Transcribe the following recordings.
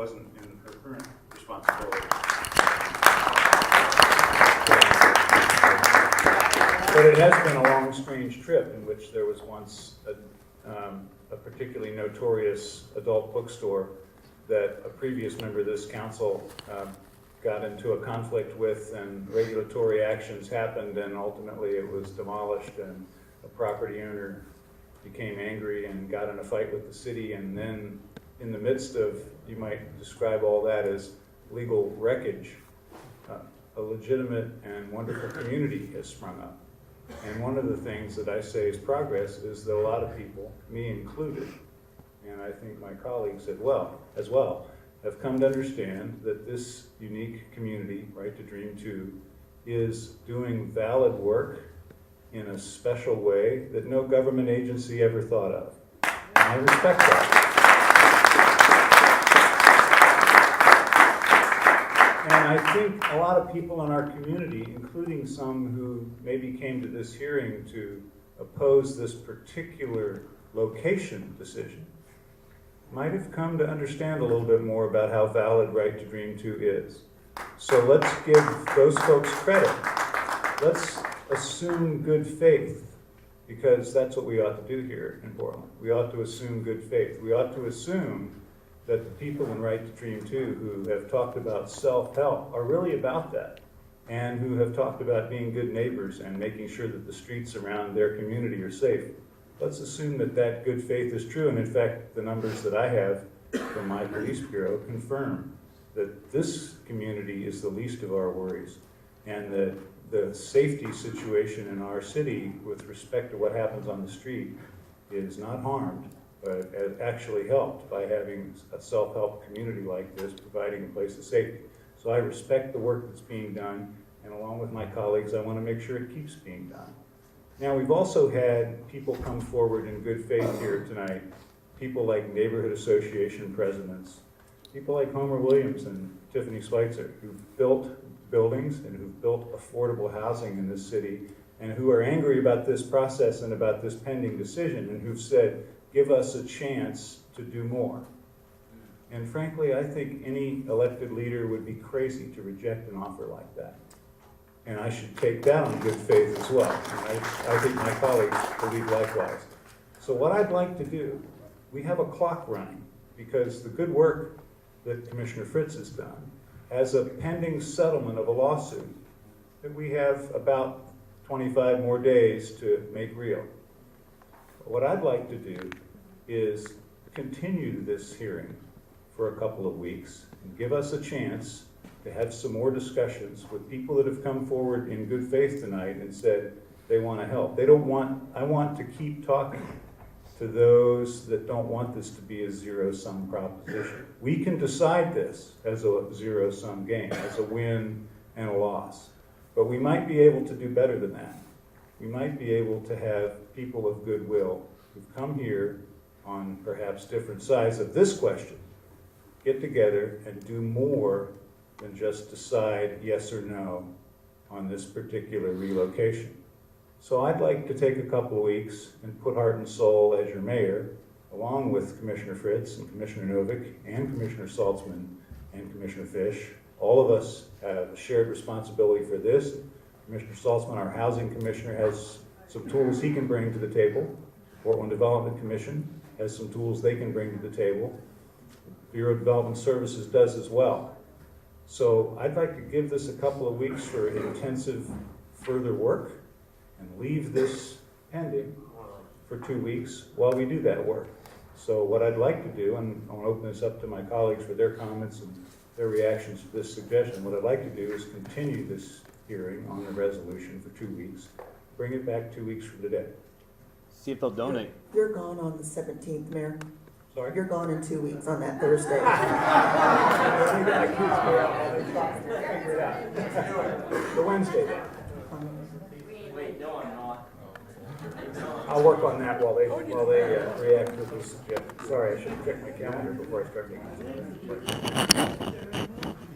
wasn't in her current responsibility. But it has been a long, strange trip in which there was once a particularly notorious adult bookstore that a previous member of this council got into a conflict with, and regulatory actions happened, and ultimately it was demolished, and a property owner became angry and got in a fight with the city, and then in the midst of, you might describe all that as legal wreckage, a legitimate and wonderful community has sprung up. And one of the things that I say is progress is that a lot of people, me included, and I think my colleagues as well, have come to understand that this unique community, Right to Dream 2, is doing valid work in a special way that no government agency ever thought of. And I respect that. And I think a lot of people in our community, including some who maybe came to this hearing to oppose this particular location decision, might have come to understand a little bit more about how valid Right to Dream 2 is. So let's give those folks credit. Let's assume good faith, because that's what we ought to do here in Portland. We ought to assume good faith. We ought to assume that the people in Right to Dream 2 who have talked about self-help are really about that, and who have talked about being good neighbors and making sure that the streets around their community are safe. Let's assume that that good faith is true, and in fact, the numbers that I have from my police bureau confirm that this community is the least of our worries, and that the safety situation in our city with respect to what happens on the street is not harmed, but actually helped by having a self-help community like this providing a place of safety. So I respect the work that's being done, and along with my colleagues, I want to make sure it keeps being done. Now, we've also had people come forward in good faith here tonight, people like neighborhood association presidents, people like Homer Williams and Tiffany Schweitzer, who've built buildings and who've built affordable housing in this city, and who are angry about this process and about this pending decision, and who've said, give us a chance to do more. And frankly, I think any elected leader would be crazy to reject an offer like that. And I should take that on good faith as well. And I think my colleagues believe likewise. So what I'd like to do, we have a clock running, because the good work that Commissioner Fritz has done has a pending settlement of a lawsuit that we have about 25 more days to make real. What I'd like to do is continue this hearing for a couple of weeks and give us a chance to have some more discussions with people that have come forward in good faith tonight and said they want to help. I want to keep talking to those that don't want this to be a zero-sum proposition. We can decide this as a zero-sum game, as a win and a loss. But we might be able to do better than that. We might be able to have people of goodwill who've come here on perhaps different sides of this question get together and do more than just decide yes or no on this particular relocation. So I'd like to take a couple of weeks and put heart and soul as your mayor, along with Commissioner Fritz and Commissioner Novick and Commissioner Saltzman and Commissioner Fish. All of us have a shared responsibility for this. Commissioner Saltzman, our housing commissioner, has some tools he can bring to the table. Portland Development Commission has some tools they can bring to the table. Bureau of Development Services does as well. So I'd like to give this a couple of weeks for intensive further work and leave this pending for 2 weeks while we do that work. So what I'd like to do, and I want to open this up to my colleagues for their comments and their reactions to this suggestion, what I'd like to do is continue this hearing on the resolution for 2 weeks, bring it back 2 weeks from today. See if they'll donate. You're gone on the 17th, Mayor. Sorry? You're gone in 2 weeks on that Thursday. The Wednesday then. I'll work on that while they react to this suggestion. Sorry, I should have checked my calendar before I started.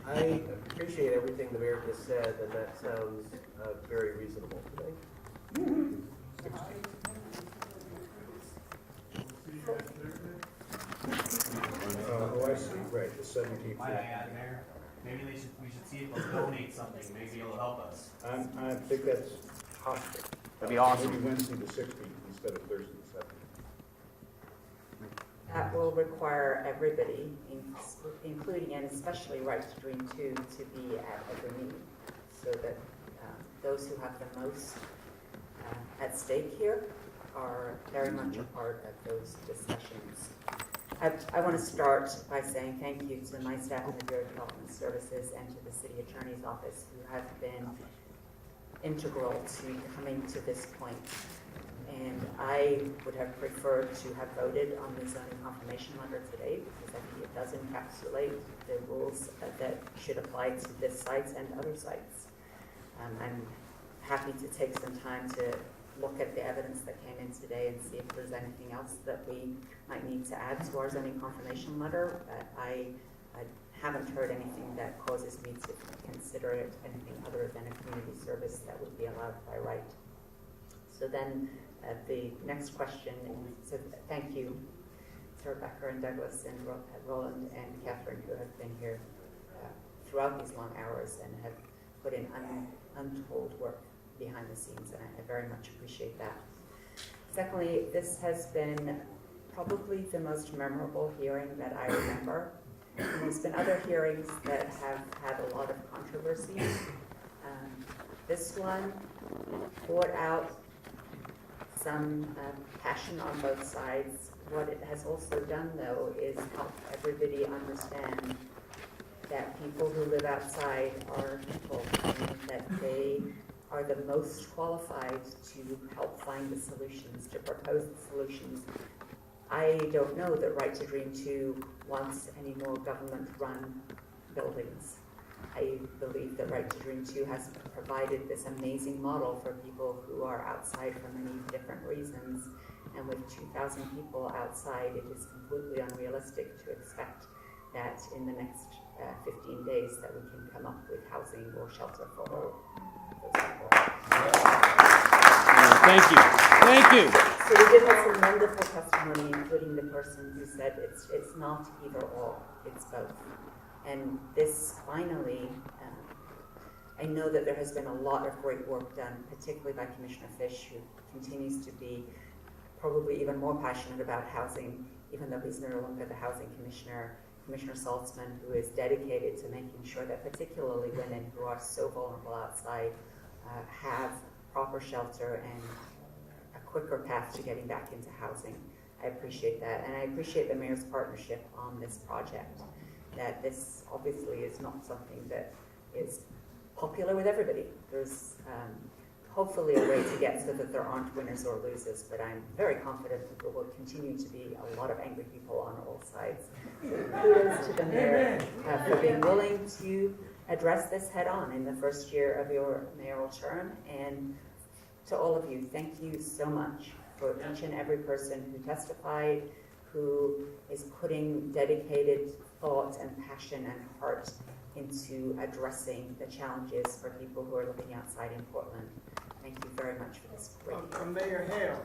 I appreciate everything the mayor just said, and that sounds very reasonable to me. Oh, I see, right, the 17th. Might I add, Mayor? Maybe we should see if they'll donate something, maybe it'll help us. I think that's possible. That'd be awesome. Maybe Wednesday the 16th instead of Thursday the 17th. That will require everybody, including and especially Right to Dream 2, to be at every meeting, so that those who have the most at stake here are very much a part of those discussions. I want to start by saying thank you to my staff in the Bureau of Development Services and to the City Attorney's Office, who have been integral to coming to this point. And I would have preferred to have voted on the zoning confirmation letter today, because I think it does encapsulate the rules that should apply to this site and other sites. I'm happy to take some time to look at the evidence that came in today and see if there's anything else that we might need to add to our zoning confirmation letter. I haven't heard anything that causes me to consider it anything other than a community service that would be allowed by right. So then the next question, so thank you to Rebecca and Douglas and Roland and Catherine, who have been here throughout these long hours and have put in untold work behind the scenes, and I very much appreciate that. Secondly, this has been probably the most memorable hearing that I remember. And there's been other hearings that have had a lot of controversy. This one brought out some passion on both sides. What it has also done, though, is help everybody understand that people who live outside are people, and that they are the most qualified to help find the solutions, to propose the solutions. I don't know that Right to Dream 2 wants any more government-run buildings. I believe that Right to Dream 2 has provided this amazing model for people who are outside for many different reasons. And with 2,000 people outside, it is completely unrealistic to expect that in the next 15 days that we can come up with housing or shelter for all those people. Thank you. Thank you. So we did have some wonderful testimony, including the person who said it's not either or, it's both. And this finally, I know that there has been a lot of great work done, particularly by Commissioner Fish, who continues to be probably even more passionate about housing, even though he's no longer the housing commissioner. Commissioner Saltzman, who is dedicated to making sure that particularly women who are so vulnerable outside have proper shelter and a quicker path to getting back into housing. I appreciate that, and I appreciate the mayor's partnership on this project. That this obviously is not something that is popular with everybody. There's hopefully a way to get so that there aren't winners or losers, but I'm very confident that there will continue to be a lot of angry people on all sides. So kudos to the mayor for being willing to address this head on in the first year of your mayoral term. And to all of you, thank you so much for each and every person who testified, who is putting dedicated thought and passion and heart into addressing the challenges for people who are living outside in Portland. Thank you very much for this great Mayor Hale,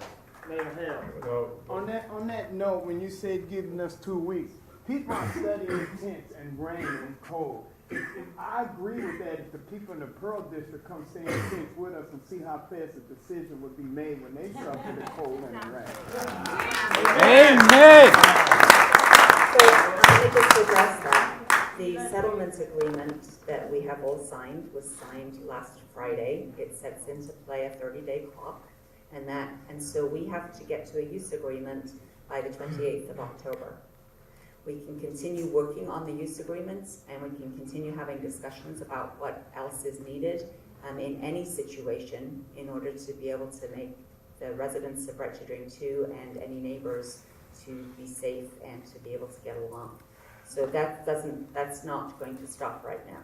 No, on that note, when you said giving us 2 weeks, people are studying tents and rain and cold. If I agree with that, if the people in the Pearl District come stay in tents with us and see how fast a decision would be made when they suffer the cold and the rain. Amen. So let me just address that. The settlement agreement that we have all signed was signed last Friday. It sets into play a 30-day clock, and so we have to get to a use agreement by the 28th of October. We can continue working on the use agreements, and we can continue having discussions about what else is needed in any situation in order to be able to make the residents of Right to Dream 2 and any neighbors to be safe and to be able to get along. So that's not going to stop right now.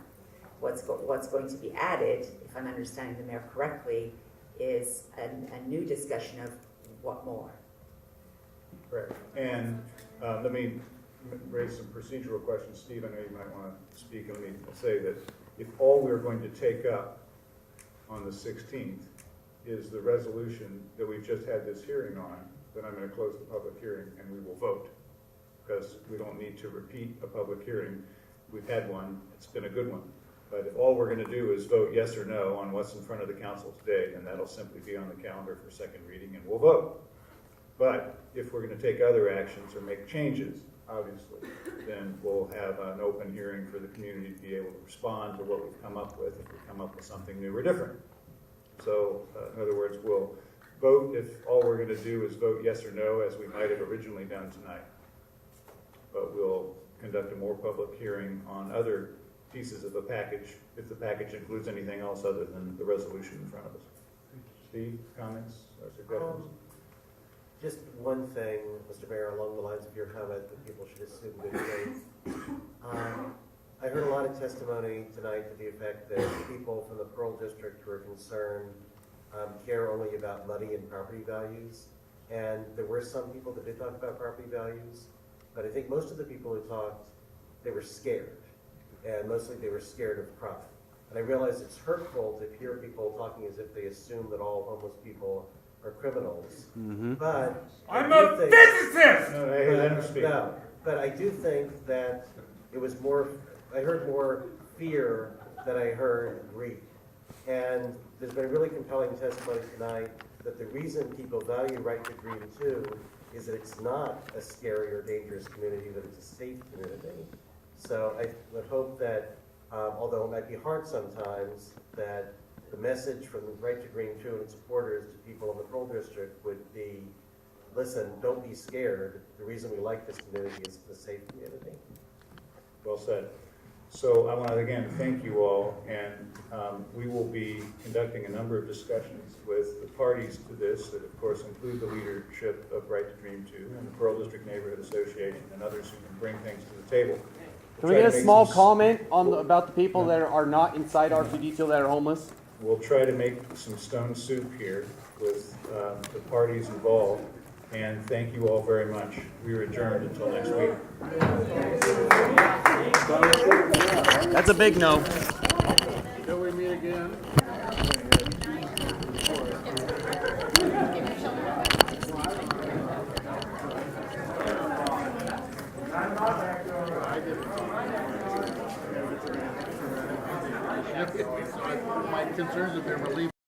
What's going to be added, if I'm understanding the mayor correctly, is a new discussion of what more. correct. And let me raise some procedural questions. Steve, I know you might want to speak. And let me say that if all we're going to take up on the 16th is the resolution that we've just had this hearing on, then I'm going to close the public hearing and we will vote. because we don't need to repeat a public hearing. We've had one, it's been a good one. But if all we're gonna do is vote yes or no on what's in front of the council today, then that'll simply be on the calendar for second reading and we'll vote. But if we're gonna take other actions or make changes, obviously, then we'll have an open hearing for the community to be able to respond to what we've come up with, if we come up with something new or different. So, in other words, we'll vote if all we're gonna do is vote yes or no, as we might have originally done tonight. But we'll conduct a more public hearing on other pieces of the package, if the package includes anything else other than the resolution in front of us. Steve, comments or suggestions? Just one thing, Mr. Mayor, along the lines of your comment that people should assume good faith. I heard a lot of testimony tonight to the effect that people from the Pearl District who are concerned care only about money and property values. And there were some people that did talk about property values, but I think most of the people who talked, they were scared. And mostly they were scared of profit. And I realize it's hurtful to hear people talking as if they assume that all homeless people are criminals. But I'm I a do think- physicist! No, hey, let him speak. No, but I do think that it was more, I heard more fear than I heard greed. And there's been really compelling testimony tonight that the reason people value Right to Dream 2 is that it's not a scary or dangerous community, that it's a safe community. So I would hope that, although it might be hard sometimes, that the message from the Right to Green 2 and its supporters to people in the Pearl District would be, listen, don't be scared. The reason we like this community is it's a safe community. Well said. So I want to again thank you all, and we will be conducting a number of discussions with the parties to this that of course include the leadership of Right to Dream 2 and the Pearl District Neighborhood Association and others who can bring things to the table. Can we get a small comment on about the people that are not inside R2D2 that are homeless? We'll try to make some stone soup here with the parties involved, and thank you all very much. We are adjourned until next week. That's a big no. Till we meet again. My concerns if they were leaving.